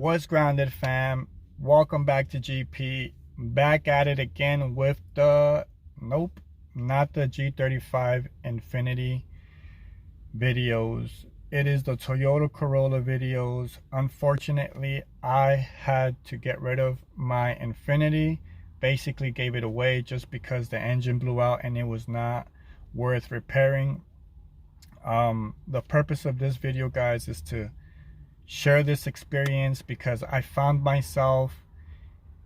What's grounded, fam? Welcome back to GP. Back at it again with the nope, not the G35 Infiniti videos. It is the Toyota Corolla videos. Unfortunately, I had to get rid of my Infiniti. Basically gave it away just because the engine blew out and it was not worth repairing. The purpose of this video, guys, is to share this experience because I found myself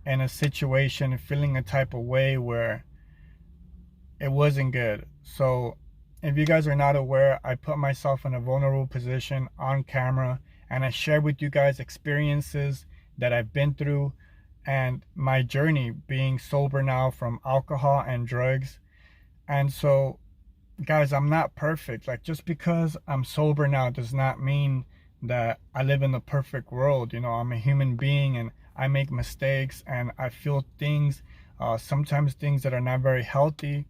in a situation feeling a type of way where it wasn't good. So if you guys are not aware, I put myself in a vulnerable position on camera and I share with you guys experiences that I've been through and my journey being sober now from alcohol and drugs. And so guys, I'm not perfect. Like, just because I'm sober now does not mean that I live in the perfect world. You know, I'm a human being and I make mistakes and I feel things, sometimes things that are not very healthy,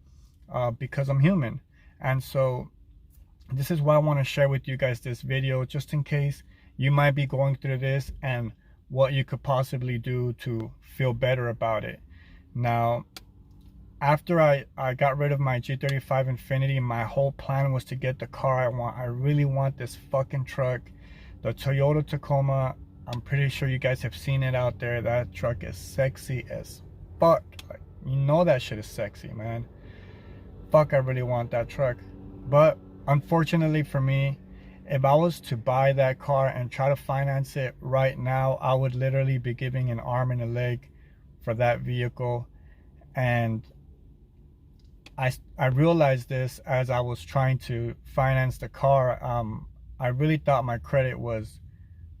because I'm human. And so this is why I want to share with you guys this video, just in case you might be going through this and what you could possibly do to feel better about it. Now, after I got rid of my G35 Infiniti, my whole plan was to get the car I want. I really want this fucking truck, the Toyota Tacoma. I'm pretty sure you guys have seen it out there. That truck is sexy as fuck. Like, you know that shit is sexy, man. Fuck, I really want that truck. But unfortunately for me, if I was to buy that car and try to finance it right now, I would literally be giving an arm and a leg for that vehicle. And I realized this as I was trying to finance the car. I really thought my credit was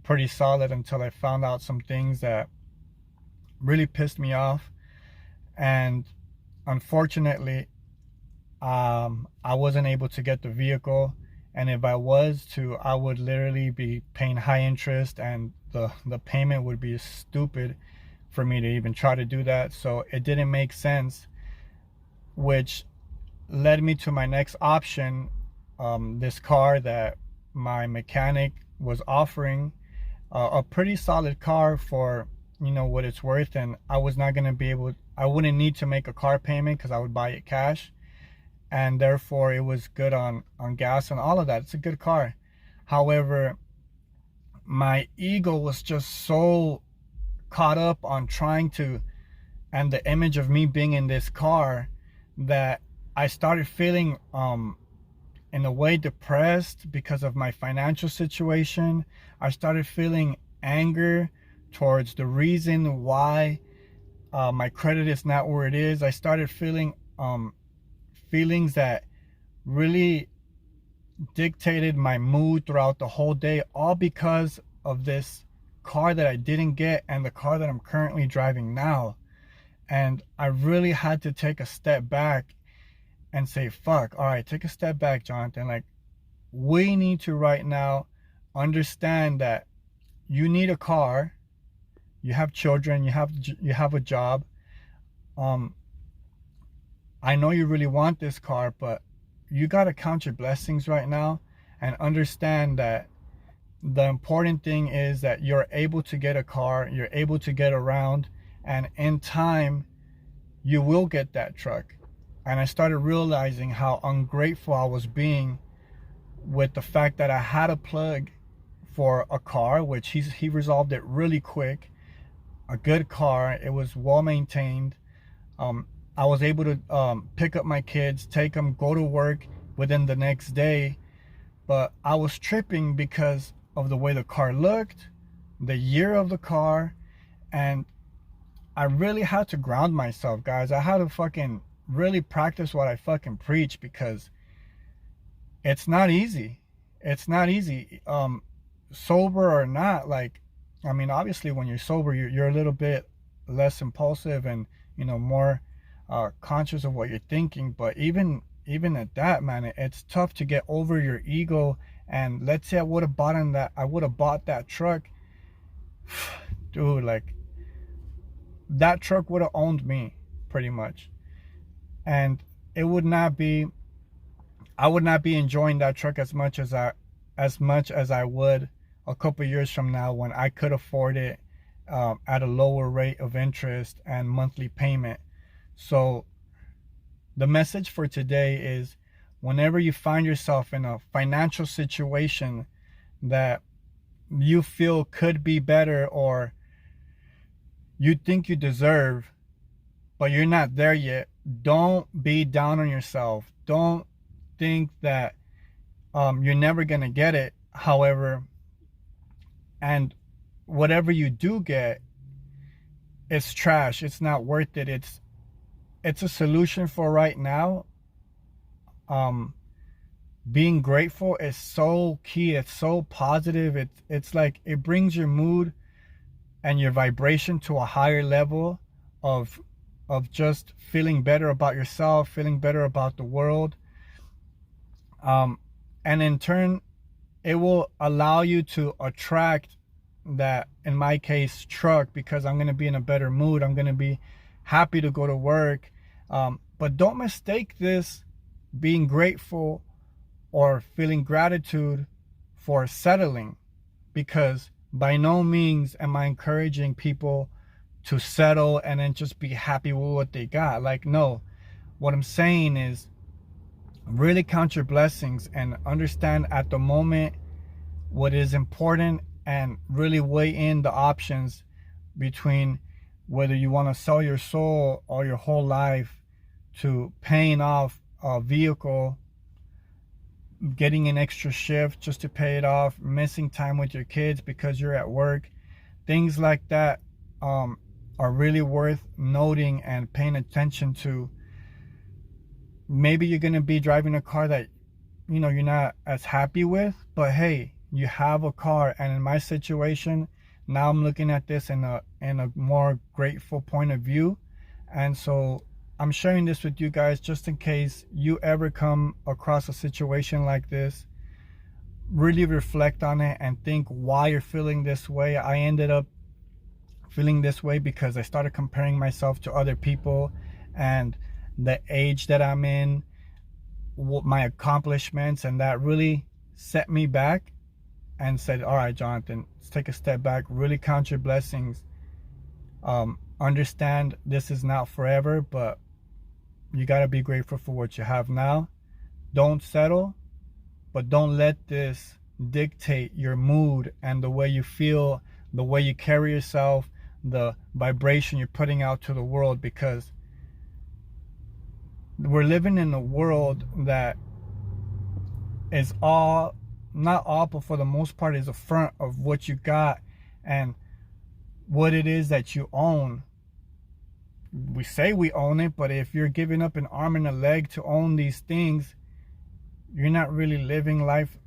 pretty solid until I found out some things that really pissed me off. And unfortunately, I wasn't able to get the vehicle. And if I was to, I would literally be paying high interest and the payment would be stupid for me to even try to do that. So it didn't make sense, which led me to my next option, this car that my mechanic was offering, a pretty solid car for, you know, what it's worth. And I was not going to be able, I wouldn't need to make a car payment because I would buy it cash, and therefore it was good on gas and all of that. It's a good car. However, my ego was just so caught up on trying to, and the image of me being in this car, that I started feeling in a way depressed because of my financial situation. I started feeling anger towards the reason why my credit is not where it is. I started feeling feelings that really dictated my mood throughout the whole day, all because of this car that I didn't get and the car that I'm currently driving now. And I really had to take a step back and say, fuck, all right, take a step back, Jonathan. Like, we need to right now understand that you need a car, you have children, you have a job. I know you really want this car, but you got to count your blessings right now and understand that the important thing is that you're able to get a car, you're able to get around, and in time you will get that truck. And I started realizing how ungrateful I was being with the fact that I had a plug for a car, which he resolved it really quick. A good car, it was well maintained. I was able to pick up my kids, take them, go to work within the next day. But I was tripping because of the way the car looked, the year of the car, and I really had to ground myself, guys. I had to fucking really practice what I fucking preach, because it's not easy. It's not easy, sober or not. Like, I mean, obviously when you're sober, you're a little bit less impulsive and, you know, more conscious of what you're thinking. But even at that, man, it's tough to get over your ego. And let's say I would have bought that truck, dude, like, that truck would have owned me pretty much. And it would not be, I would not be enjoying that truck as much as I would a couple years from now when I could afford it at a lower rate of interest and monthly payment. So the message for today is, whenever you find yourself in a financial situation that you feel could be better, or you think you deserve, but you're not there yet, don't be down on yourself. Don't think that you're never going to get it. However, and whatever you do get, it's trash. It's not worth it. It's a solution for right now. Being grateful is so key. It's so positive. It's like it brings your mood and your vibration to a higher level of just feeling better about yourself, feeling better about the world. And in turn, it will allow you to attract that, in my case, truck, because I'm going to be in a better mood. I'm going to be happy to go to work. But don't mistake this being grateful or feeling gratitude for settling, because by no means am I encouraging people to settle and then just be happy with what they got. Like, no. What I'm saying is, really count your blessings and understand at the moment what is important, and really weigh in the options between whether you want to sell your soul or your whole life to paying off a vehicle, getting an extra shift just to pay it off, missing time with your kids because you're at work. Things like that are really worth noting and paying attention to. Maybe you're going to be driving a car that, you're not as happy with, but hey, you have a car. And in my situation, now I'm looking at this in a more grateful point of view. And so I'm sharing this with you guys just in case you ever come across a situation like this. Really reflect on it and think why you're feeling this way. I ended up feeling this way because I started comparing myself to other people and the age that I'm in, my accomplishments, and that really set me back and said, all right, Jonathan, let's take a step back, really count your blessings. Understand this is not forever, but you got to be grateful for what you have now. Don't settle, but don't let this dictate your mood and the way you feel, the way you carry yourself, the vibration you're putting out to the world, because we're living in a world that is all, not all, but for the most part is a front of what you got and what it is that you own. We say we own it, but if you're giving up an arm and a leg to own these things, you're not really living life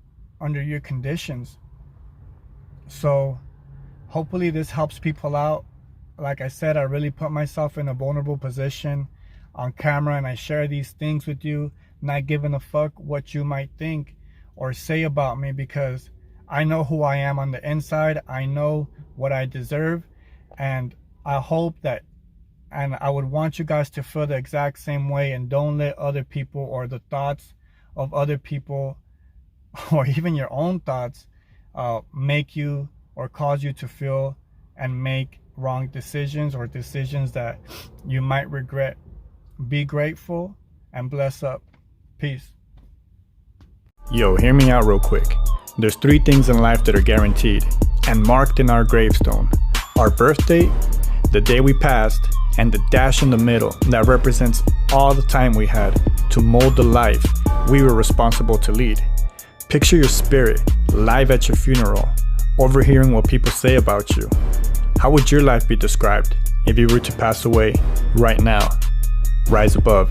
under your conditions. So hopefully this helps people out. Like I said, I really put myself in a vulnerable position on camera, and I share these things with you, not giving a fuck what you might think or say about me, because I know who I am on the inside. I know what I deserve, and I hope that, and I would want you guys to feel the exact same way, and don't let other people or the thoughts of other people or even your own thoughts make you or cause you to feel and make wrong decisions or decisions that you might regret. Be grateful and bless up. Peace. Yo, hear me out real quick. There's 3 things in life that are guaranteed and marked in our gravestone: our birth date, the day we passed, and the dash in the middle that represents all the time we had to mold the life we were responsible to lead. Picture your spirit live at your funeral, overhearing what people say about you. How would your life be described if you were to pass away right now? Rise above.